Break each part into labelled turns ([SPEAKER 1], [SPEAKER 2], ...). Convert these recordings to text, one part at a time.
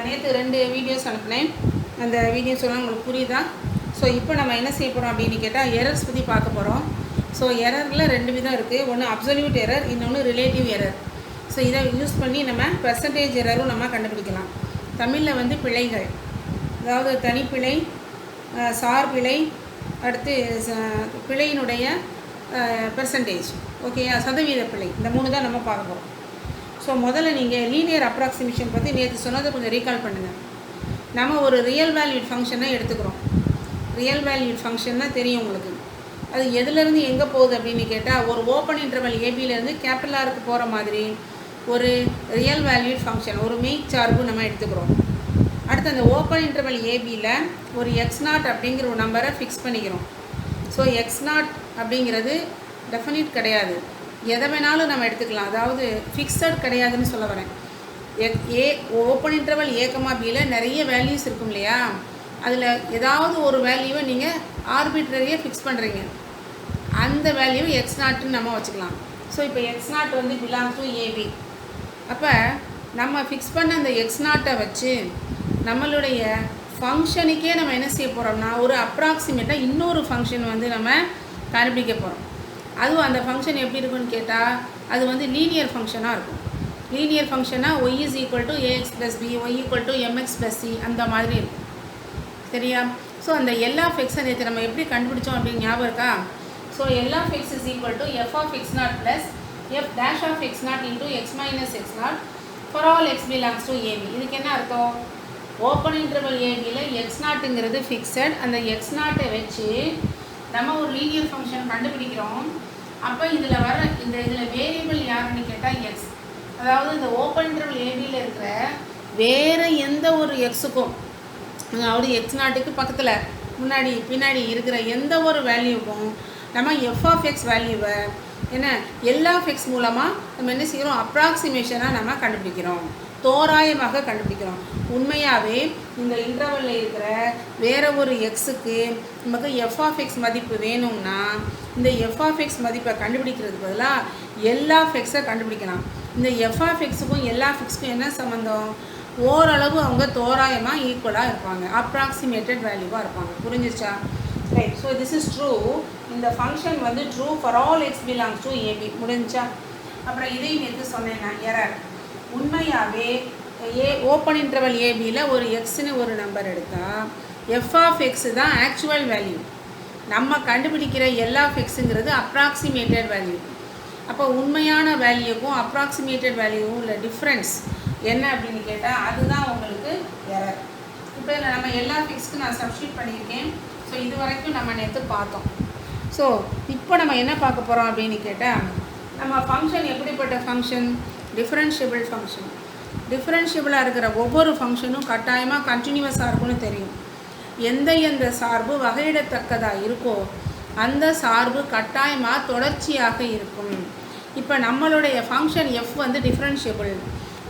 [SPEAKER 1] நேற்று 2 வீடியோஸ் அனுப்பினேன். அந்த வீடியோஸ் எல்லாம் உங்களுக்கு புரியுதா? ஸோ இப்போ நம்ம என்ன செய்ய போகிறோம் அப்படின்னு கேட்டால் எரர்ஸ் பற்றி பார்க்க போகிறோம். ஸோ எரரில் 2 விதம் இருக்குது. ஒன்று அப்சல்யூட் எரர், இன்னொன்று ரிலேட்டிவ் எரர். ஸோ இதை யூஸ் பண்ணி நம்ம பெர்சன்டேஜ் எரரும் நம்ம கண்டுபிடிக்கலாம். தமிழில் வந்து பிழைகள், அதாவது தனிப்பிழை, சார் பிழை, அடுத்து பிழையினுடைய பெர்சன்டேஜ், ஓகேயா, சதவீத பிழை, இந்த 3 தான் நம்ம பார்க்க போகிறோம். ஸோ முதல்ல நீங்கள் லீனியர் அப்ராக்சிமேஷன் பற்றி நேற்று சொன்னதை கொஞ்சம் ரீகால் பண்ணுங்கள். நம்ம ஒரு ரியல் வேல்யூட் ஃபங்க்ஷனை எடுத்துக்கிறோம். ரியல் வேல்யூட் ஃபங்க்ஷன்னா தெரியும் உங்களுக்கு. அது எதுலேருந்து எங்கே போகுது அப்படின்னு கேட்டால், ஒரு ஓப்பன் இன்டர்வல் ஏபியிலேருந்து கேபிட்டல் ஆருக்கு போகிற மாதிரி ஒரு ரியல் வேல்யூட் ஃபங்க்ஷன், ஒரு மெய் சார்பு நம்ம எடுத்துக்கிறோம். அடுத்து அந்த ஓப்பன் இன்டர்வல் ஏபியில் ஒரு x0 அப்படிங்கிற ஒரு நம்பரை ஃபிக்ஸ் பண்ணிக்கிறோம். ஸோ x0 அப்படிங்கிறது டெஃபினிட் கிடையாது, எதை வேணாலும் நம்ம எடுத்துக்கலாம். அதாவது ஃபிக்ஸட் கிடையாதுன்னு சொல்ல வரேன். ஓப்பன் இன்டர்வல் ஏபியில் நிறைய வேல்யூஸ் இருக்கும் இல்லையா, அதில் ஏதாவது ஒரு வேல்யூவை நீங்கள் ஆர்பிட்ரரியாக ஃபிக்ஸ் பண்ணுறீங்க. அந்த வேல்யூவை x0ன்னு நம்ம வச்சுக்கலாம். ஸோ இப்போ x0 வந்து பிலாங்ஸ் டு ஏபி. அப்போ நம்ம ஃபிக்ஸ் பண்ண அந்த x0 வச்சு நம்மளுடைய ஃபங்க்ஷனுக்கே நம்ம என்ன செய்ய போகிறோம்னா, ஒரு அப்ராக்சிமேட்டாக இன்னொரு ஃபங்க்ஷன் வந்து நம்ம கண்டுபிடிக்க போகிறோம். அதுவும் அந்த ஃபங்க்ஷன் எப்படி இருக்குன்னு கேட்டால், அது வந்து லீனியர் ஃபங்க்ஷனாக இருக்கும். லீனியர் ஃபங்க்ஷனாக y is equal to ax plus b, y equal to mx plus c, அந்த மாதிரி இருக்கும். சரியா? ஸோ அந்த L of x நேற்று நம்ம எப்படி கண்டுபிடிச்சோம் அப்படின்னு ஞாபகம் இருக்கா? So L of x is equal to f of x0 plus f dash of x0 into x minus x0 for all x belongs to ab. இதுக்கு என்ன அர்த்தம்? ஓப்பன் இன்டர்வல் ஏபியில் x0ங்கிறது ஃபிக்ஸட். அந்த x0 வச்சு நம்ம ஒரு லீனியர் ஃபங்க்ஷன் கண்டுபிடிக்கிறோம். அப்போ இதில் வர இதில் வேரியபிள் யாருன்னு கேட்டால் x. அதாவது இந்த ஓப்பன் இன்டர்வல் ஏபியில் இருக்கிற வேறு எந்த ஒரு எக்ஸுக்கும், அதாவது x0க்கு பக்கத்தில் முன்னாடி பின்னாடி இருக்கிற எந்த ஒரு வேல்யூக்கும் நம்ம f of x வேல்யூவை என்ன L of x மூலமாக நம்ம என்ன செய்கிறோம், அப்ராக்சிமேஷனாக நம்ம கண்டுபிடிக்கிறோம், தோராயமாக கண்டுபிடிக்கிறோம். உண்மையாகவே இந்த இன்டர்வலில் இருக்கிற வேறு ஒரு எக்ஸுக்கு நமக்கு f of x மதிப்பு வேணும்னா இந்த f of x மதிப்பை கண்டுபிடிக்கிறதுக்கு பதிலாக L of x-ஐ கண்டுபிடிக்கலாம். இந்த f of x-க்கும் L of x-க்கும் என்ன சம்மந்தம்? ஓரளவு அவங்க தோராயமாக ஈக்குவலாக இருப்பாங்க, அப்ராக்சிமேட்டட் வேல்யூவாக இருப்பாங்க. புரிஞ்சிச்சா? Right. So this is true. இந்த ஃபங்க்ஷன் வந்து true for all x belongs to A B. முடிஞ்சா? அப்புறம் இதையும் எடுத்து சொன்னேன் நான், எரர். உண்மையாகவே ஓப்பன் இன்டர்வல் ஏபியில் ஒரு எக்ஸ்னு ஒரு நம்பர் எடுத்தால் எஃப் ஆஃப் எக்ஸ் தான் ஆக்சுவல் வேல்யூ. நம்ம கண்டுபிடிக்கிற L of xங்கிறது அப்ராக்சிமேட்டட் வேல்யூ. அப்போ உண்மையான வேல்யூக்கும் அப்ராக்சிமேட்டட் வேல்யூவும் உள்ள டிஃப்ரென்ஸ் என்ன அப்படின்னு கேட்டால், அதுதான் உங்களுக்கு எரர். இப்போ இதில் நம்ம L of xக்கு நான் சப்ஸ்டியூட் பண்ணியிருக்கேன். ஸோ இது வரைக்கும் நம்ம நேற்று பார்த்தோம். ஸோ இப்போ நம்ம என்ன பார்க்க போகிறோம் அப்படின்னு கேட்டால், நம்ம ஃபங்க்ஷன் எப்படிப்பட்ட ஃபங்க்ஷன்? Differentiable function. டிஃப்ரென்ஷியபிளாக இருக்கிற ஒவ்வொரு ஃபங்க்ஷனும் கட்டாயமாக கண்டினியூவஸாக இருக்கும்னு தெரியும். எந்த சார்பு வகையிடத்தக்கதாக இருக்கோ அந்த சார்பு கட்டாயமாக தொடர்ச்சியாக இருக்கும். இப்போ நம்மளுடைய ஃபங்க்ஷன் f வந்து டிஃப்ரென்ஷியபிள்,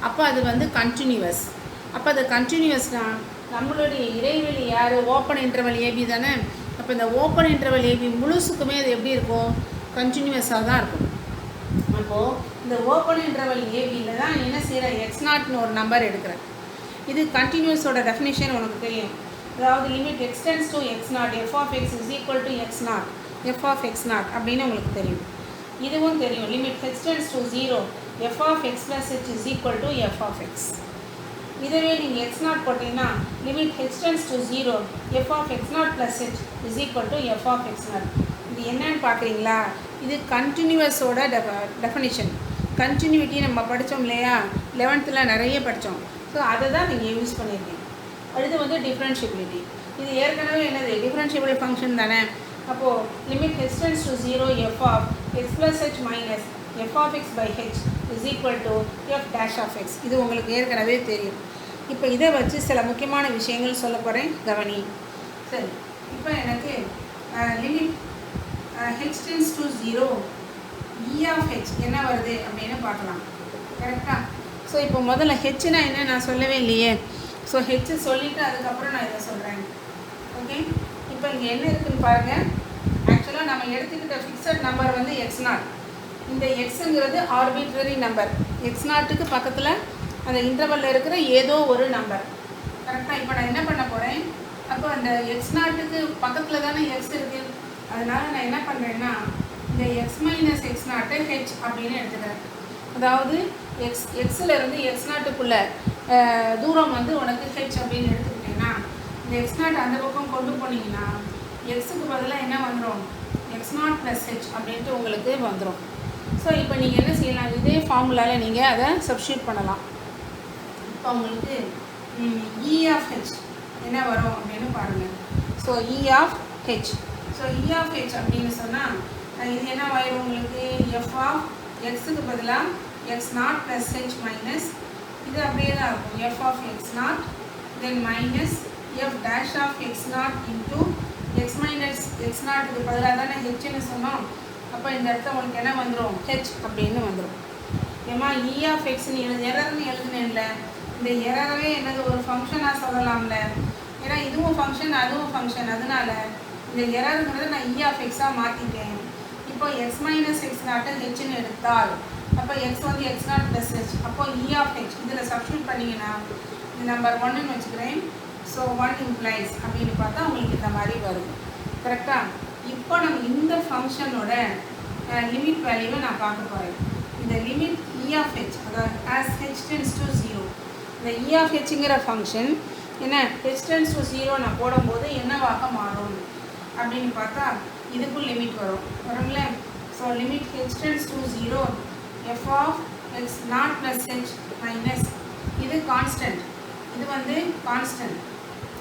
[SPEAKER 1] அப்போ அது வந்து கண்டினியூவஸ். அப்போ அது கண்டினியூவஸ்னால் நம்மளுடைய இடைவெளி யார்? ஓப்பன் இன்டர்வல் ஏபி தானே. அப்போ இந்த ஓப்பன் இன்டர்வல் ஏபி முழுசுக்குமே அது எப்படி இருக்கும்? கண்டினியூவஸாக தான் இருக்கும். அப்போது இந்த ஓப்பன் இன்டர்வல் ஏபியில் தான் என்ன செய்கிறேன், x0ன்னு ஒரு நம்பர் எடுக்கிறேன். இது கண்டினியூஸோட டெஃபினிஷன் உனக்கு தெரியும். அதாவது limit x tends to x0 f of x is equal to x0 f of x0 அப்படின்னு உங்களுக்கு தெரியும். இதுவும் தெரியும், limit h tends to 0 f of x plus h is equal to f of x. இதுவே நீங்கள் x0 போட்டிங்கன்னா limit h tends to 0 f of x0 plus h is equal to f of x0. இது என்னன்னு பார்க்குறீங்களா? இது கண்டினியூவஸோட definition. Continuity நம்ம படித்தோம் இல்லையா, 11th நிறைய படித்தோம். ஸோ அதை தான் நீங்கள் யூஸ் பண்ணியிருக்கீங்க. அடுத்து வந்து டிஃப்ரென்ஷியபிலிட்டி. இது ஏற்கனவே என்னது, டிஃப்ரென்ஷியபிள் ஃபங்க்ஷன் தானே. அப்போது limit h tends to 0 f of x plus h minus f of x by h is equal to f dash of x. இது உங்களுக்கு ஏற்கனவே தெரியும். இப்போ இதை வச்சு சில முக்கியமான விஷயங்கள் சொல்ல போகிறேன், கவனி. சரி, இப்போ எனக்கு limit h tends to 0 e of h என்ன வருது அப்படின்னு பார்க்கலாம். கரெக்டாக? ஸோ இப்போ முதல்ல ஹெச்னா என்ன நான் சொல்லவே இல்லையே. ஸோ ஹெச் சொல்லிவிட்டு அதுக்கப்புறம் நான் இதை சொல்கிறேன். ஓகே, இப்போ இங்கே என்ன இருக்குதுன்னு பாருங்கள். ஆக்சுவலாக நம்ம எடுத்துக்கிட்ட ஃபிக்ஸட் நம்பர் வந்து x0. இந்த எக்ஸுங்கிறது ஆர்பிட்ரரி நம்பர். x0க்கு பக்கத்தில் அந்த இன்டர்வலில் இருக்கிற ஏதோ ஒரு நம்பர். கரெக்டாக? இப்போ நான் என்ன பண்ண போகிறேன், அப்போ அந்த எக்ஸ் நாட்டுக்கு பக்கத்தில் தானே எக்ஸ் இருக்குது. அதனால் நான் என்ன பண்ணுறேன்னா இந்த எக்ஸ் மைனஸ் எக்ஸ் நாட்டை ஹெச் அப்படின்னு எடுத்துக்கிறேன். அதாவது எக்ஸில் எக்ஸ் நாட்டுக்குள்ளே தூரம் வந்து உனக்கு ஹெச் அப்படின்னு எடுத்துக்கிட்டேன்னா இந்த எக்ஸ் நாட் அந்த பக்கம் கொண்டு போனீங்கன்னா எக்ஸுக்கு பதிலாக என்ன வந்துடும், எக்ஸ் நாட் ப்ளஸ் ஹெச் அப்படின்ட்டு உங்களுக்கு வந்துடும். ஸோ இப்போ நீங்கள் என்ன செய்யலாம், இதே ஃபார்முலாவில் நீங்கள் அதை சப்ஸ்டியூட் பண்ணலாம். இப்போ உங்களுக்கு இ ஆஃப் ஹெச் என்ன வரும் அப்படின்னு பாருங்கள். So e of h, so e of h அப்படின்னு சொன்னால் இது என்ன ஆயிரும் உங்களுக்கு, எஃப் ஆஃப் எக்ஸுக்கு பதிலாக x naught plus h minus இது அப்படியே தான் இருக்கும், f of x naught then minus f dash of x naught into x minus x நாட்டுக்கு பதிலாக தானே ஹெச்ன்னு சொன்னோம். அப்போ இந்த இடத்துல உங்களுக்கு என்ன வந்துடும், ஹெச் அப்படின்னு வந்துடும். ஏமா இ ஆஃப் எக்ஸ்ன்னு எரர்னு எழுதுனேன்ல, இந்த எரரவே என்னது ஒரு ஃபங்க்ஷனாக சொல்லலாம்ல. ஏன்னா இதுவும் ஃபங்க்ஷன் அதுவும் ஃபங்க்ஷன், அதனால இந்த எரருங்கிறத நான் இ ஆஃப் எக்ஸாக மாற்றிட்டேன். இப்போ எக்ஸ் மைனஸ் எக்ஸ் நாட்டை ஹெச்ன்னு எடுத்தால் அப்போ எக்ஸ் வந்து எக்ஸ் நாட் ப்ளஸ் ஹெச், அப்போ இ ஆஃப் ஹெச் இதில் சப்ஸ்டியூட் பண்ணிங்கன்னா இது நம்பர் 1ன்னு வச்சுக்கிறேன். ஸோ 1 இம்ப்ளைஸ் அப்படின்னு பார்த்தா உங்களுக்கு இந்த மாதிரி வருது. கரெக்டாக? இப்போ நம்ம இந்த ஃபங்க்ஷனோட லிமிட் வேல்யூவை நான் பார்க்க போகிறேன். இந்த லிமிட் இ ஆஃப் ஹெச், அதாவது ஆஸ் ஹெச் டென்ஸ் டு 0, இந்த இ ஆஃப் ஹெச்ங்கிற ஃபங்க்ஷன் என்ன ஹெச் டென்ஸ் டு 0 நான் போடும்போது என்னவாக மாறும் அப்படின்னு பார்த்தா இதுக்கும் லிமிட் வரும்ல. So limit h tends to 0 f of x naught plus h minus இது கான்ஸ்டன்ட், இது வந்து கான்ஸ்டன்ட்.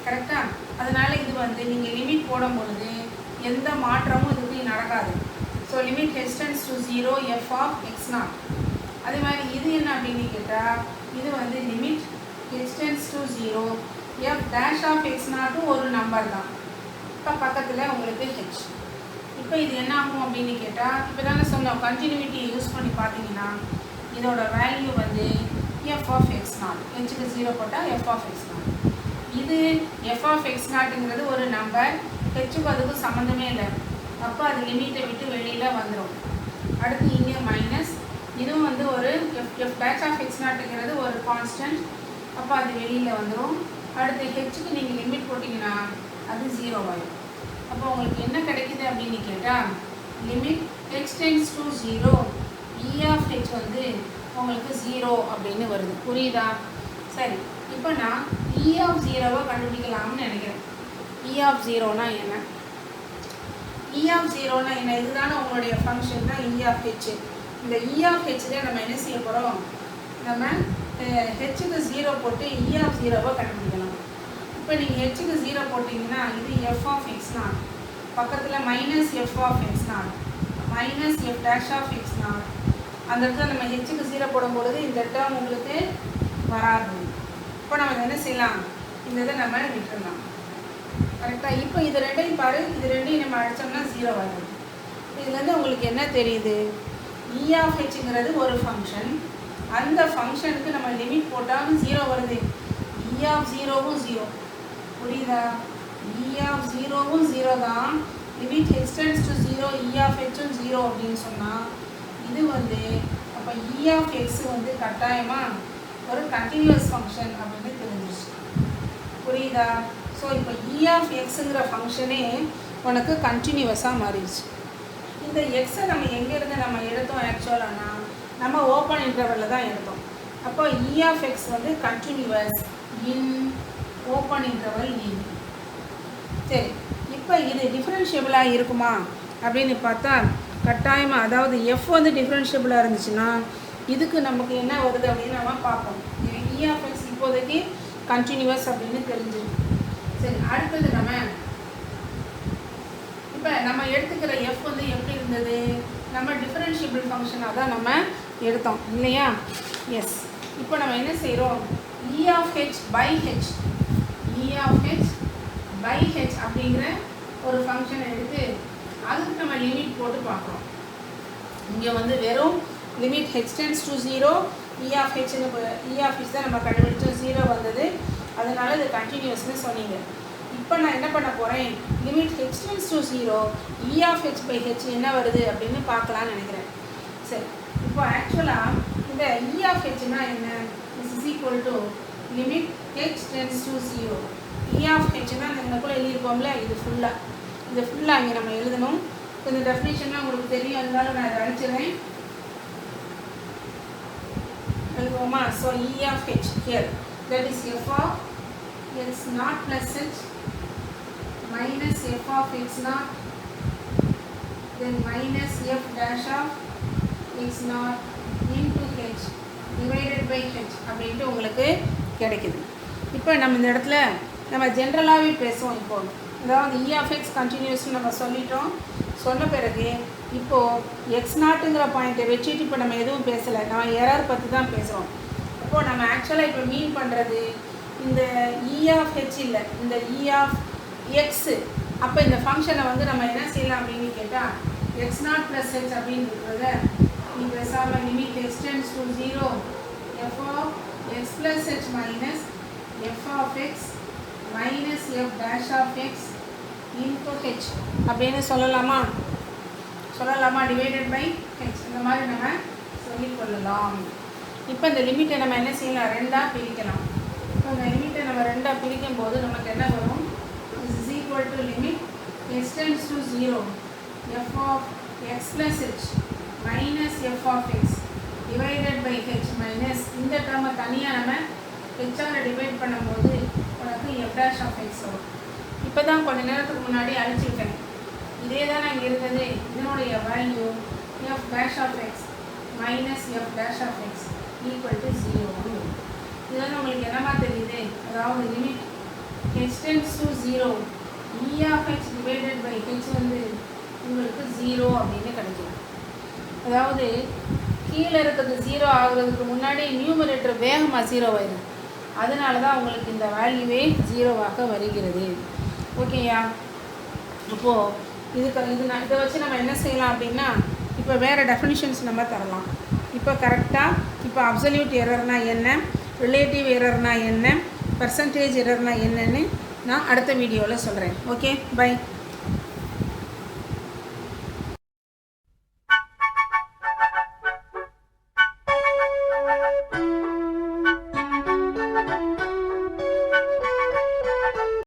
[SPEAKER 1] கரெக்டாக? அதனால் இது வந்து நீங்கள் லிமிட் போடும் பொழுது எந்த மாற்றமும் இதுக்கு நடக்காது. So limit h tends to 0 f of x naught. அதே மாதிரி இது என்ன அப்படின்னு கேட்டால் இது வந்து limit h tends to 0 f dash of x நாட்டும் ஒரு நம்பர் தான். இப்போ பக்கத்தில் உங்களுக்கு ஹெச். இப்போ இது என்ன ஆகும் அப்படின்னு கேட்டால் இப்போ தானே சொன்னோம், கண்டினியூட்டி யூஸ் பண்ணி பார்த்தீங்கன்னா இதோட வேல்யூ வந்து எஃப் ஆஃப் எக்ஸ் நாட், ஹெச்சுக்கு 0 போட்டால் எஃப் ஆஃப் எக்ஸ் நாட். இது எஃப் ஆஃப் எக்ஸ் நாட்டுங்கிறது ஒரு நம்பர், ஹெச்சுக்கு அதுக்கும் சம்மந்தமே இல்லை. அப்போ அது லிமிட்டை விட்டு வெளியில் வந்துடும். அடுத்து இங்கே மைனஸ், இதுவும் வந்து ஒரு எஃப் டேஷ் ஆஃப் எக்ஸ் நாட்டுங்கிறது ஒரு கான்ஸ்டன்ட், அப்போ அது வெளியில் வந்துடும். அடுத்து ஹெச்சுக்கு நீங்கள் லிமிட் போட்டிங்கன்னா அது 0 ஆகிடும். அப்போ உங்களுக்கு என்ன கிடைக்குது அப்படின்னு கேட்டால் limit h tends to 0 e of h வந்து உங்களுக்கு 0 அப்படின்னு வருது. புரியுதா? சரி, இப்போ நான் இ ஆஃப் 0வை கண்டுபிடிக்கலாம்னு நினைக்கிறேன். இ ஆஃப் 0னா என்ன, இ ஆஃப் 0னா என்ன, இதுதானே உங்களுடைய ஃபங்க்ஷன் தான் இ ஆஃப் ஹெச். இந்த இ ஆஃப் ஹெச்சில் நம்ம என்ன செய்ய போகிறோம், நம்ம ஹெச்சுக்கு 0 போட்டு இ ஆஃப் 0வை கண்டுபிடிக்கலாம். இப்போ நீங்கள் ஹெச்சுக்கு 0 போட்டிங்கன்னா இது எஃப் ஆஃப் எக்ஸ் நாட், பக்கத்தில் minus f of x naught minus f dash of x naught. அந்த இடத்துல நம்ம ஹெச்சுக்கு 0 போடும்பொழுது இந்த டேர்ம் உங்களுக்கு வராது. இப்போ நம்ம என்ன செய்யலாம், இந்த இதை நம்ம விட்டுடலாம். கரெக்டாக? இப்போ இது ரெண்டையும் பாரு, இது ரெண்டையும் நம்ம அடித்தோம்னா 0 வருது. இதுலேருந்து உங்களுக்கு என்ன தெரியுது, இ ஆஃப் ஹெச்ங்கிறது ஒரு ஃபங்க்ஷன், அந்த ஃபங்க்ஷனுக்கு நம்ம லிமிட் போட்டாலும் 0 வருது. இ ஆஃப் 0வும் 0. புரியுதா? இ ஆஃப் 0வும் 0 தான். Limit h tends to 0 e of ஹெச்சும் 0 அப்படின்னு சொன்னால் இது வந்து அப்போ இ ஆஃப் எக்ஸ் வந்து கட்டாயமாக ஒரு கண்டினியூஸ் ஃபங்க்ஷன் அப்படின்னு தெரிஞ்சிச்சு. புரியுதா? ஸோ இப்போ இ ஆஃப் எக்ஸுங்கிற ஃபங்க்ஷனே உனக்கு கண்டினியூவஸாக மாறிடுச்சு. இந்த எக்ஸை நம்ம எங்கேருந்து நம்ம எடுத்தோம் ஆக்சுவலானா நம்ம ஓப்பன் இன்டர்வலில் தான் எடுத்தோம். அப்போ இ ஆஃப் எக்ஸ் வந்து கண்டினியூவஸ் இன் ஓப்பன் இன்டர்வல் இன். சரி, இப்போ இது டிஃப்ரென்ஷியபிளாக இருக்குமா அப்படின்னு பார்த்தா கட்டாயமாக, அதாவது எஃப் வந்து டிஃப்ரென்ஷியபிளாக இருந்துச்சுன்னா இதுக்கு நமக்கு என்ன வருது அப்படின்னு நம்ம பார்ப்போம். இ ஆஃப் எக்ஸ் இப்போதைக்கு கண்டினியூவஸ் அப்படின்னு தெரிஞ்சிடும். சரி, அடுத்தது இப்போ நம்ம எடுத்துக்கிற எஃப் வந்து எப்படி இருந்தது, நம்ம டிஃபரன்ஷியபிள் ஃபங்க்ஷனாக தான் நம்ம எடுத்தோம் இல்லையா? எஸ். இப்போ நம்ம என்ன செய்கிறோம், e of h by h, e of h by h அப்படிங்கிற ஒரு ஃபங்க்ஷனை எடுத்து அதுக்கு நம்ம லிமிட் போட்டு பார்க்குறோம். இங்கே வந்து வெறும் limit h tends to 0 e of ஹெச்னு இ ஆஃப் ஹெச் தான் நம்ம கண்டுபிடிச்சோம், 0 வந்தது. அதனால இது கண்டினியூஸ்னு சொன்னீங்க. இப்போ நான் என்ன பண்ண போகிறேன், limit h tends to 0 e of h by h என்ன வருது அப்படின்னு பார்க்கலான்னு நினைக்கிறேன். சரி, இப்போ ஆக்சுவலாக இந்த இ ஆஃப் ஹெச்னா என்ன, this is equal to limit h tends to 0. E of h தான் நம்மளுக்குள்ள எழுதியிருக்கோம்ல, இது ஃபுல்லாக இங்கே நம்ம எழுதணும். இந்த டெஃபினேஷன்லாம் உங்களுக்கு தெரியும், அதனால நான் இதை அழிச்சிடுறேன். எழுதுவோமா? So E of h here, that is f of x naught plus h minus f of x naught, then minus f dash of x naught into h divided by h அப்படின்ட்டு உங்களுக்கு கிடைக்குது. இப்போ நம்ம இந்த இடத்துல நம்ம ஜென்ரலாகவே பேசுவோம். இப்போ அதாவது E of x கண்டினியூஸ்னு நம்ம சொல்லிட்டோம். சொன்ன பிறகு இப்போது எக்ஸ் நாட்டுங்கிற பாயிண்ட்டை வச்சுட்டு இப்போ நம்ம எதுவும் பேசலை, நம்ம எரர் பற்றி தான் பேசுகிறோம். இப்போது நம்ம ஆக்சுவலாக இப்போ மீன் பண்ணுறது இந்த E of h இல்லை, இந்த E of x. அப்போ இந்த ஃபங்க்ஷனை வந்து நம்ம என்ன செய்யலாம் அப்படின்னு கேட்டால் எக்ஸ் நாட் ப்ளஸ் h அப்படின்னு இருக்கிறத நீ பேசாமல் limit X tense to 0 f of x plus h minus f of x minus f dash of x into h அப்படின்னு சொல்லலாமா? டிவைடட் பை h இந்த மாதிரி நம்ம சொல்லிக்கொள்ளலாம். இப்போ இந்த லிமிட்டை நம்ம என்ன செய்யலாம்? ரெண்டாக பிரிக்கலாம். இப்போ இந்த லிமிட்டை நம்ம ரெண்டாக பிரிக்கும் போது நமக்கு என்ன வரும்? this is equal to limit x tends to 0 f of x plus h minus f of x divided by h minus இந்த டேர்மை தனியாக நம்ம ஹெச்ஆரை டிவைட் பண்ணும்போது உனக்கு f dash of x வரும். இப்போ தான் கொஞ்ச நேரத்துக்கு முன்னாடி அழிச்சுக்கிட்டேன். இதே தான் இங்கே இருந்தது. இதனுடைய value f dash of x minus f dash of x equal to 0. இதுதான் உங்களுக்கு என்னமா தெரியுது? அதாவது limit h tends to 0 E of h divided by h வந்து உங்களுக்கு 0 அப்படின்னு கிடைக்கும். அதாவது கீழே இருக்கிறது 0 ஆகுறதுக்கு முன்னாடி நியூமரேட்டர் வேகமாக 0 ஆயிடும். அதனால தான் உங்களுக்கு இந்த வேல்யூவே 0வாக வருகிறது. ஓகேயா? இப்போது இதை வச்சு நம்ம என்ன செய்யலாம் அப்படின்னா இப்போ வேறு டெஃபினிஷன்ஸ் நம்ம தரலாம். இப்போ கரெக்டாக இப்போ அப்சல்யூட் எரர்னால் என்ன, ரிலேட்டிவ் எரர்னால் என்ன, பர்சன்டேஜ் எரர்னால் என்னன்னு நான் அடுத்த வீடியோவில் சொல்கிறேன். Okay, by.